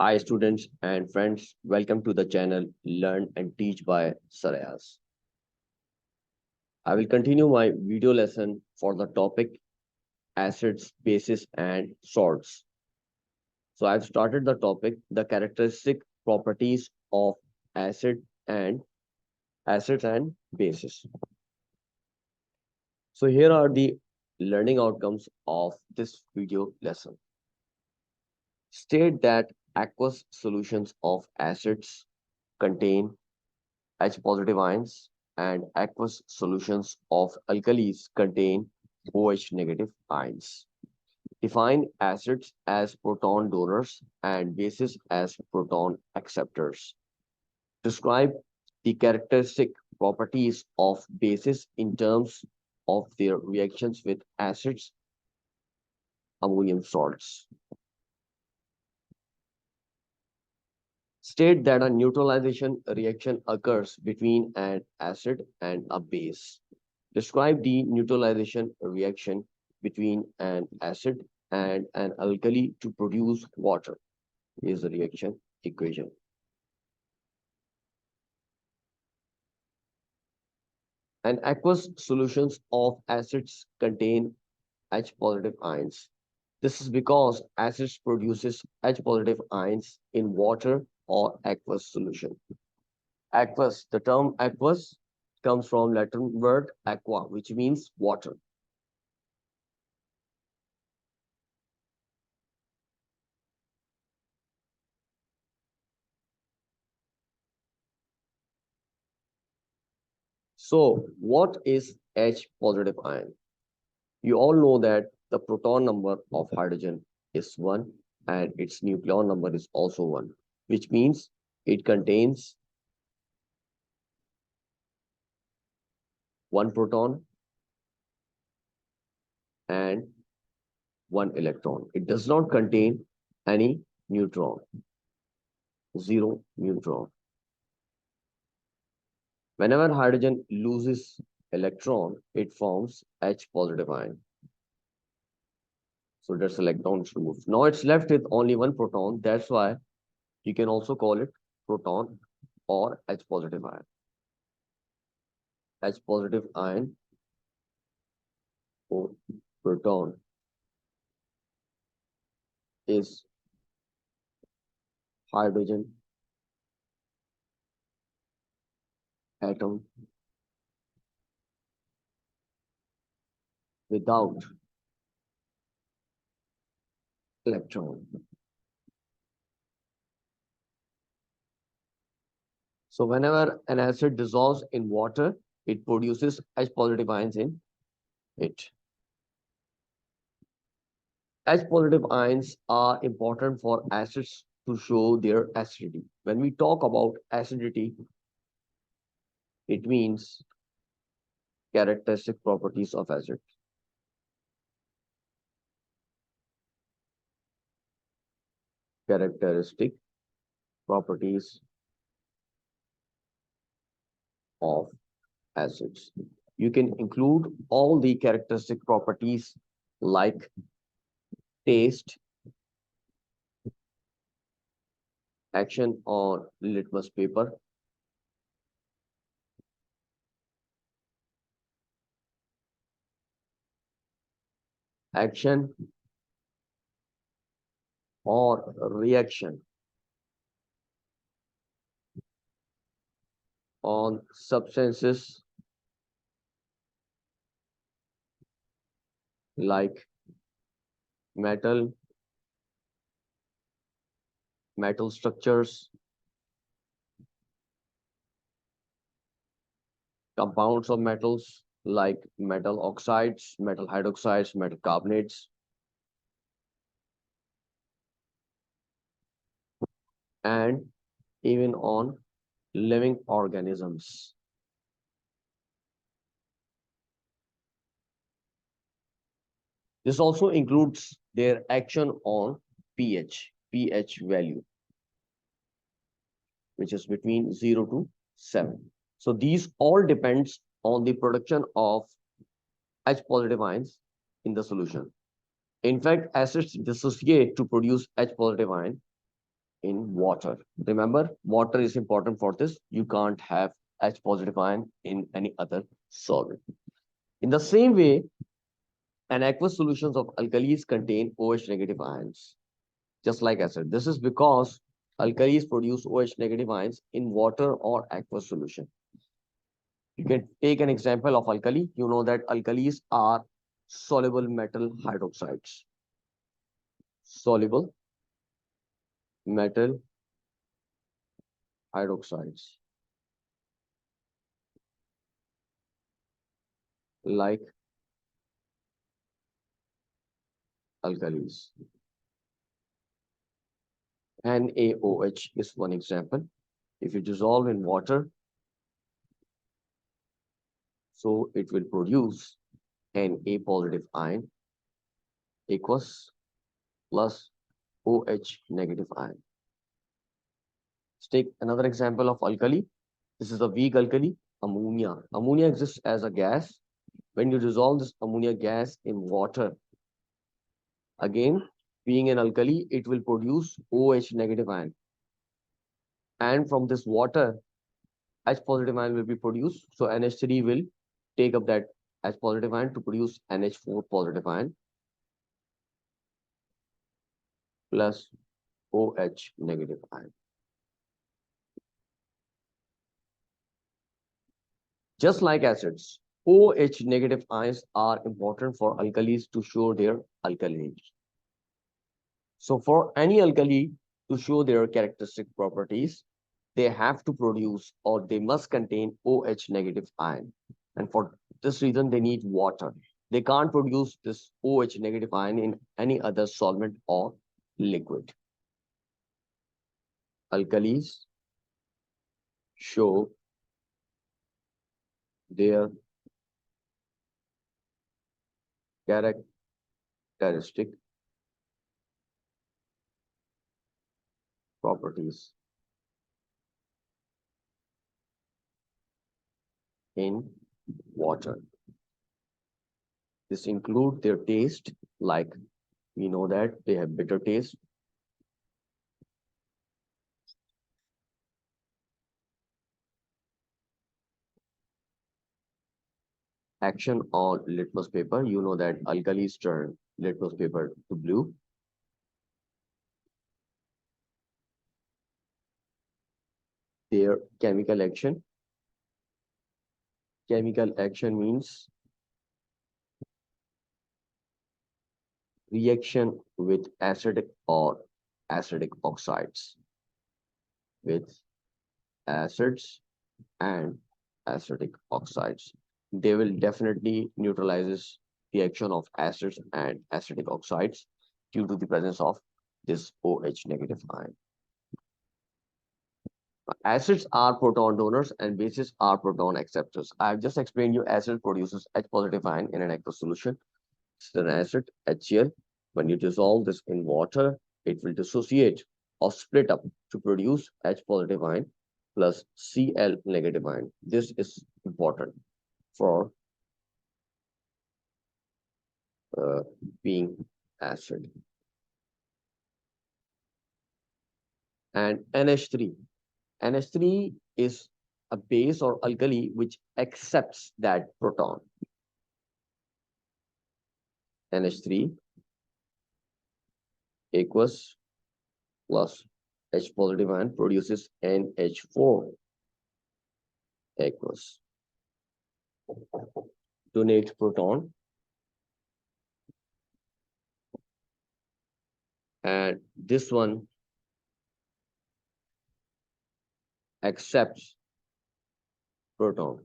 Hi, students and friends. Welcome to the channel Learn and Teach by Ayaz. I will continue my video lesson for the topic acids, bases, and salts. So I've started the topic, the characteristic properties of acid and acids and bases. So here are the learning outcomes of this video lesson. State that aqueous solutions of acids contain H positive ions and aqueous solutions of alkalis contain OH negative ions. Define acids as proton donors and bases as proton acceptors. Describe the characteristic properties of bases in terms of their reactions with acids, ammonium salts. State that a neutralization reaction occurs between an acid and a base. Describe the neutralization reaction between an acid and an alkali to produce water. Is the reaction equation. And aqueous solutions of acids contain H positive ions. This is because acids produces H positive ions in water or aqueous solution. Aqueous, the term aqueous comes from Latin word aqua, which means water. So what is H positive ion? You all know that the proton number of hydrogen is 1 and its nucleon number is also 1, which means it contains 1 proton and 1 electron. It does not contain any neutron, 0 neutron. Whenever hydrogen loses electron, it forms H positive ion. So that's electrons removed. Now it's left with only 1 proton. That's why you can also call it proton or H positive ion. H positive ion or proton is hydrogen atom without electron. So whenever an acid dissolves in water, it produces H positive ions in it. H positive ions are important for acids to show their acidity. When we talk about acidity, it means characteristic properties of acid. Characteristic properties of acids. You can include all the characteristic properties like taste, action on litmus paper, action or reaction on substances like metal structures, compounds of metals like metal oxides, metal hydroxides, metal carbonates, and even on living organisms. This also includes their action on pH value, which is between 0 to 7. So these all depends on the production of H positive ions in the solution. In fact, acids dissociate to produce H positive ion, in water. Remember, water is important for this. You can't have H positive ion in any other solvent. In the same way, an aqueous solutions of alkalis contain OH negative ions, just like acid. This is because alkalis produce OH negative ions in water or aqueous solution. You can take an example of alkali. You know that alkalis are soluble metal hydroxides. Soluble metal hydroxides like alkalis. NaOH is one example. If you dissolve in water, so it will produce an A positive ion aqueous plus OH negative ion. Let's take another example of alkali. This is a weak alkali, ammonia. Ammonia exists as a gas. When you dissolve this ammonia gas in water, again, being an alkali, it will produce OH negative ion. And from this water, H positive ion will be produced. So NH3 will take up that H positive ion to produce NH4 positive ion plus OH negative ion. Just like acids, OH negative ions are important for alkalis to show their alkalinity. So for any alkali to show their characteristic properties, they have to produce or they must contain OH negative ion. And for this reason, they need water. They can't produce this OH negative ion in any other solvent or liquid. Alkalis show their characteristic properties in water. This include their taste, like we know that they have bitter taste. Action on litmus paper. You know that alkalis turn litmus paper to blue. Their chemical action. Chemical action means reaction with acidic or acidic oxides, with acids and acidic oxides. They will definitely neutralizes the action of acids and acidic oxides due to the presence of this OH negative ion. Acids are proton donors and bases are proton acceptors. I've just explained you acid produces H positive ion in an aqueous solution. It's an acid, HCl. When you dissolve this in water, it will dissociate or split up to produce H positive ion plus Cl negative ion. This is important for being acid. And NH3. NH3 is a base or alkali which accepts that proton. NH3 aqueous plus H positive ion produces NH4 aqueous. Donate proton and this one accepts proton.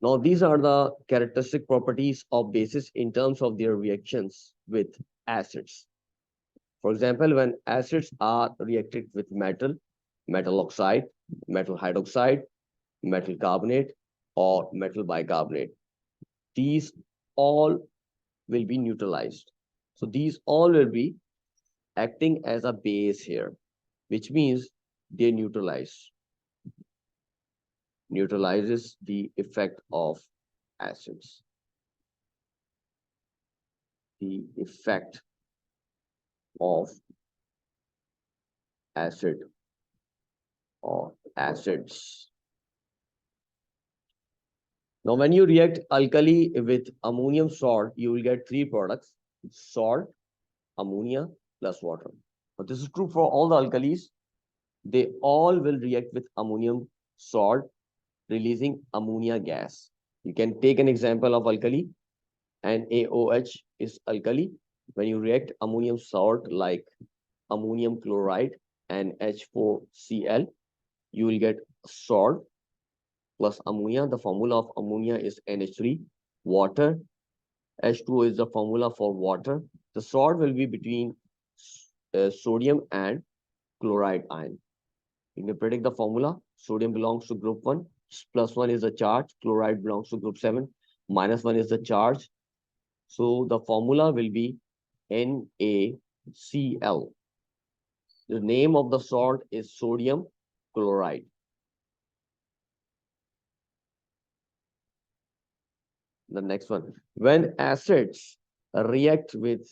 Now, these are the characteristic properties of bases in terms of their reactions with acids. For example, when acids are reacted with metal, metal oxide, metal hydroxide, metal carbonate, or metal bicarbonate, these all will be neutralized. So these all will be acting as a base here, which means they neutralizes the effect of acids. the effect of acid or acids. Now, when you react alkali with ammonium salt, you will get three products: salt, ammonia, plus water. Now, this is true for all the alkalis. They all will react with ammonium salt, releasing ammonia gas. You can take an example of alkali. NaOH is alkali. When you react ammonium salt like ammonium chloride and H4Cl, you will get salt plus ammonia. The formula of ammonia is NH3. Water, H2O is the formula for water. The salt will be between sodium and chloride ion. You can predict the formula. Sodium belongs to group 1. Plus 1 is the charge. Chloride belongs to group 7. Minus 1 is the charge. So the formula will be NaCl. The name of the salt is sodium chloride. The next one. When acids react with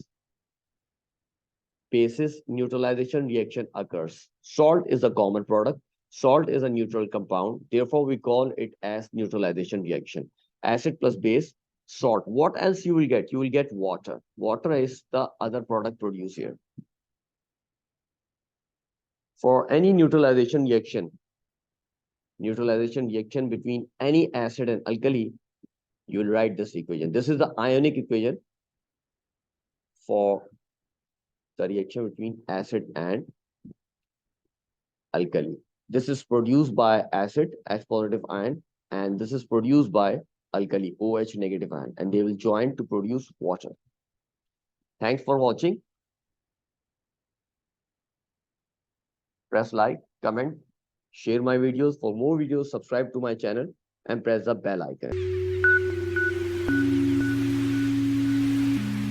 bases, neutralization reaction occurs. Salt is a common product. Salt is a neutral compound. Therefore, we call it as neutralization reaction. Acid plus base, salt. What else you will get? You will get water. Water is the other product produced here. For any neutralization reaction between any acid and alkali, you will write this equation. This is the ionic equation for the reaction between acid and alkali. This is produced by acid, H positive ion, and this is produced by alkali, OH negative ion, and they will join to produce water. Thanks for watching. Press like, comment, share my videos. For more videos, subscribe to my channel and press the bell icon.